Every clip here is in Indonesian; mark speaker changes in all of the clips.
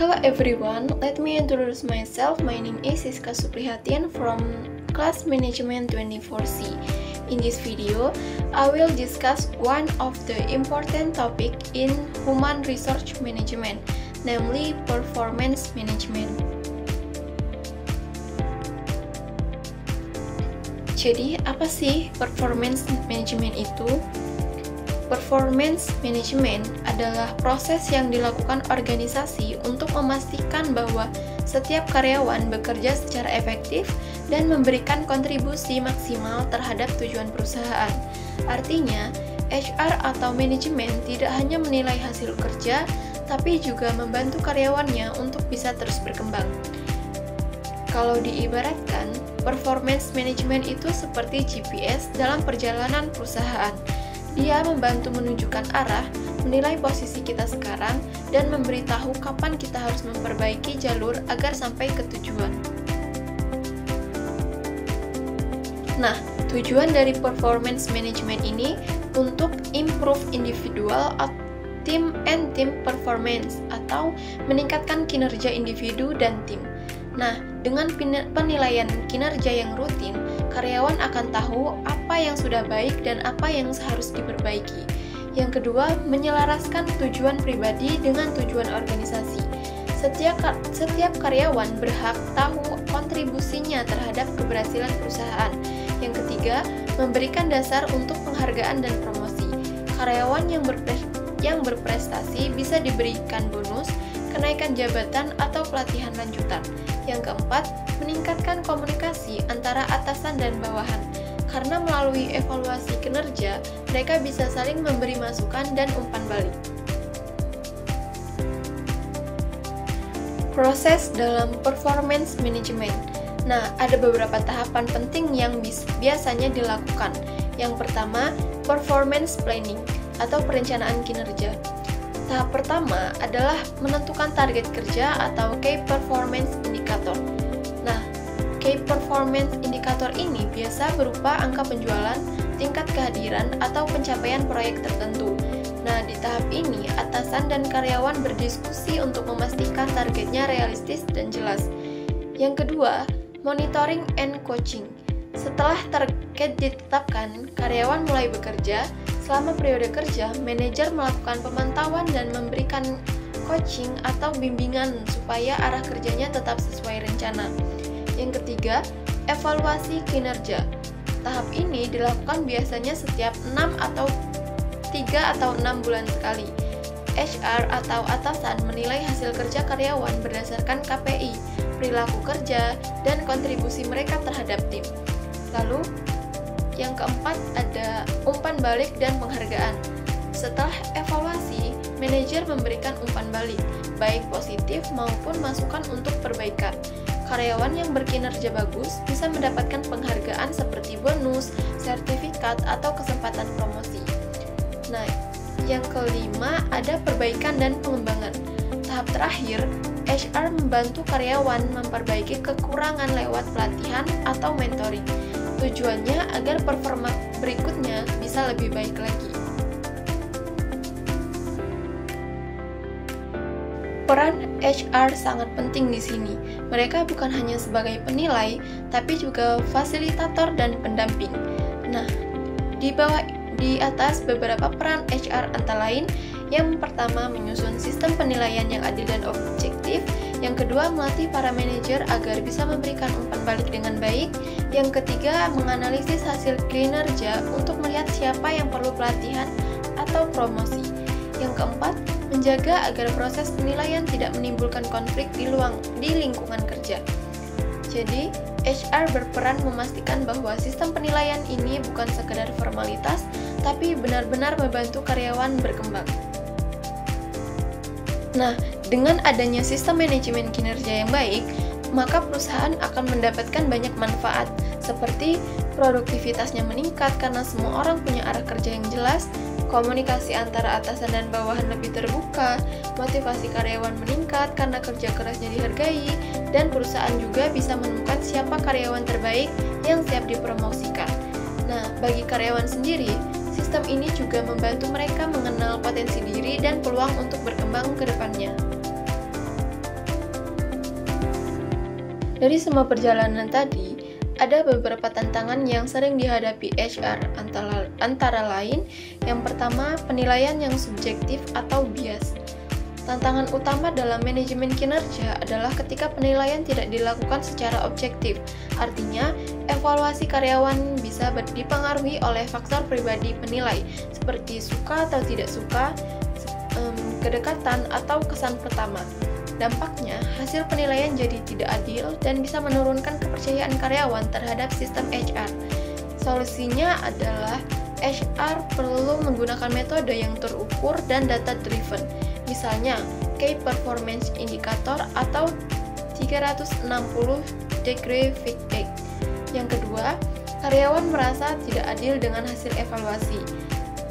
Speaker 1: Hello everyone, let me introduce myself. My name is Siska Suprihatin from Class Management 24C. In this video, I will discuss one of the important topic in human resource management, namely performance management. Jadi, apa sih performance management itu? Performance management adalah proses yang dilakukan organisasi untuk memastikan bahwa setiap karyawan bekerja secara efektif dan memberikan kontribusi maksimal terhadap tujuan perusahaan. Artinya, HR atau manajemen tidak hanya menilai hasil kerja, tapi juga membantu karyawannya untuk bisa terus berkembang. Kalau diibaratkan, performance management itu seperti GPS dalam perjalanan perusahaan. Dia membantu menunjukkan arah, menilai posisi kita sekarang, dan memberitahu kapan kita harus memperbaiki jalur agar sampai ke tujuan. Nah, tujuan dari performance management ini untuk improve individual team and team performance atau meningkatkan kinerja individu dan tim. Nah, dengan penilaian kinerja yang rutin, karyawan akan tahu apa yang sudah baik dan apa yang harus diperbaiki. Yang kedua, menyelaraskan tujuan pribadi dengan tujuan organisasi. Setiap karyawan berhak tahu kontribusinya terhadap keberhasilan perusahaan. Yang ketiga, memberikan dasar untuk penghargaan dan promosi. Karyawan yang berprestasi bisa diberikan bonus, kenaikan jabatan, atau pelatihan lanjutan. Yang keempat, meningkatkan komunikasi antara atasan dan bawahan. Karena melalui evaluasi kinerja, mereka bisa saling memberi masukan dan umpan balik. Proses dalam performance management. Nah, ada beberapa tahapan penting yang biasanya dilakukan. Yang pertama, performance planning atau perencanaan kinerja. Tahap pertama adalah menentukan target kerja atau Key Performance Indicator. Nah, Key Performance Indicator ini biasa berupa angka penjualan, tingkat kehadiran, atau pencapaian proyek tertentu. Nah, di tahap ini, atasan dan karyawan berdiskusi untuk memastikan targetnya realistis dan jelas. Yang kedua, monitoring and coaching. Setelah target ditetapkan, karyawan mulai bekerja. Selama periode kerja, manajer melakukan pemantauan dan memberikan coaching atau bimbingan supaya arah kerjanya tetap sesuai rencana. Yang ketiga, evaluasi kinerja. Tahap ini dilakukan biasanya setiap 3 atau 6 bulan sekali. HR atau atasan menilai hasil kerja karyawan berdasarkan KPI, perilaku kerja, dan kontribusi mereka terhadap tim. Lalu, yang keempat ada umpan balik dan penghargaan. Setelah evaluasi, manajer memberikan umpan balik, baik positif maupun masukan untuk perbaikan. Karyawan yang berkinerja bagus bisa mendapatkan penghargaan seperti bonus, sertifikat, atau kesempatan promosi. Nah, yang kelima ada perbaikan dan pengembangan. Tahap terakhir, HR membantu karyawan memperbaiki kekurangan lewat pelatihan atau mentoring. Tujuannya agar performa berikutnya bisa lebih baik lagi. Peran HR sangat penting di sini. Mereka bukan hanya sebagai penilai, tapi juga fasilitator dan pendamping. Nah, di atas beberapa peran HR antara lain, yang pertama menyusun sistem penilaian yang adil dan objektif. Yang kedua, melatih para manajer agar bisa memberikan umpan balik dengan baik. Yang ketiga, menganalisis hasil kinerja untuk melihat siapa yang perlu pelatihan atau promosi. Yang keempat, menjaga agar proses penilaian tidak menimbulkan konflik di lingkungan kerja. Jadi, HR berperan memastikan bahwa sistem penilaian ini bukan sekedar formalitas, tapi benar-benar membantu karyawan berkembang. Nah, dengan adanya sistem manajemen kinerja yang baik, maka perusahaan akan mendapatkan banyak manfaat, seperti produktivitasnya meningkat karena semua orang punya arah kerja yang jelas, komunikasi antara atasan dan bawahan lebih terbuka, motivasi karyawan meningkat karena kerja kerasnya dihargai, dan perusahaan juga bisa menemukan siapa karyawan terbaik yang siap dipromosikan. Nah, bagi karyawan sendiri, sistem ini juga membantu mereka mengenal potensi diri dan peluang untuk berkembang ke depannya. Dari semua perjalanan tadi, ada beberapa tantangan yang sering dihadapi HR, antara lain yang pertama, penilaian yang subjektif atau bias. Tantangan utama dalam manajemen kinerja adalah ketika penilaian tidak dilakukan secara objektif. Artinya, evaluasi karyawan bisa dipengaruhi oleh faktor pribadi penilai, seperti suka atau tidak suka, kedekatan, atau kesan pertama. Dampaknya, hasil penilaian jadi tidak adil dan bisa menurunkan kepercayaan karyawan terhadap sistem HR. Solusinya adalah HR perlu menggunakan metode yang terukur dan data-driven, misalnya Key Performance Indicator atau 360-degree feedback. Yang kedua, karyawan merasa tidak adil dengan hasil evaluasi.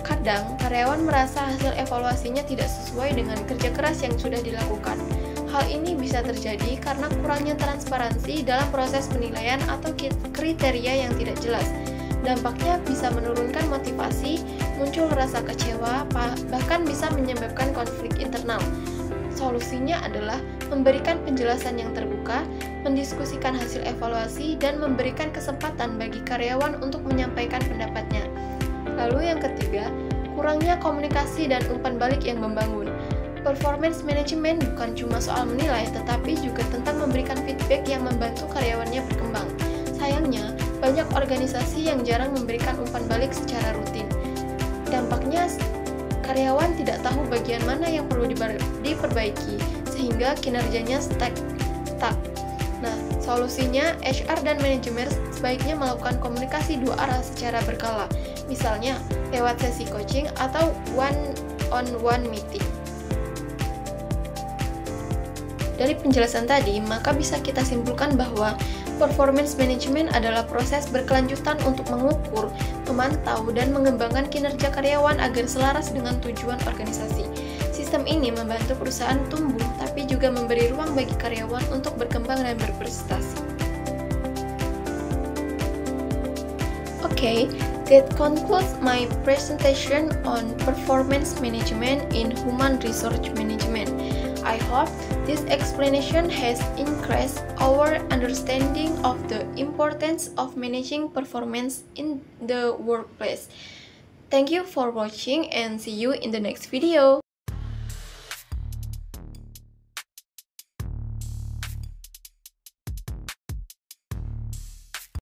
Speaker 1: Kadang, karyawan merasa hasil evaluasinya tidak sesuai dengan kerja keras yang sudah dilakukan. Hal ini bisa terjadi karena kurangnya transparansi dalam proses penilaian atau kriteria yang tidak jelas. Dampaknya bisa menurunkan motivasi, muncul rasa kecewa, bahkan bisa menyebabkan konflik internal. Solusinya adalah memberikan penjelasan yang terbuka, mendiskusikan hasil evaluasi, dan memberikan kesempatan bagi karyawan untuk menyampaikan pendapatnya. Lalu yang ketiga, kurangnya komunikasi dan umpan balik yang membangun. Performance management bukan cuma soal menilai, tetapi juga tentang memberikan feedback yang membantu karyawannya berkembang. Sayangnya, banyak organisasi yang jarang memberikan umpan balik secara rutin. Dampaknya, karyawan tidak tahu bagian mana yang perlu diperbaiki, sehingga kinerjanya stuck. Nah, solusinya HR dan manajemen sebaiknya melakukan komunikasi dua arah secara berkala, misalnya lewat sesi coaching atau one-on-one meeting. Dari penjelasan tadi, maka bisa kita simpulkan bahwa performance management adalah proses berkelanjutan untuk mengukur, memantau, dan mengembangkan kinerja karyawan agar selaras dengan tujuan organisasi. Sistem ini membantu perusahaan tumbuh, tapi juga memberi ruang bagi karyawan untuk berkembang dan berprestasi. Okay, that concludes my presentation on performance management in human resource management. I hope this explanation has increased our understanding of the importance of managing performance in the workplace. Thank you for watching and see you in the next video.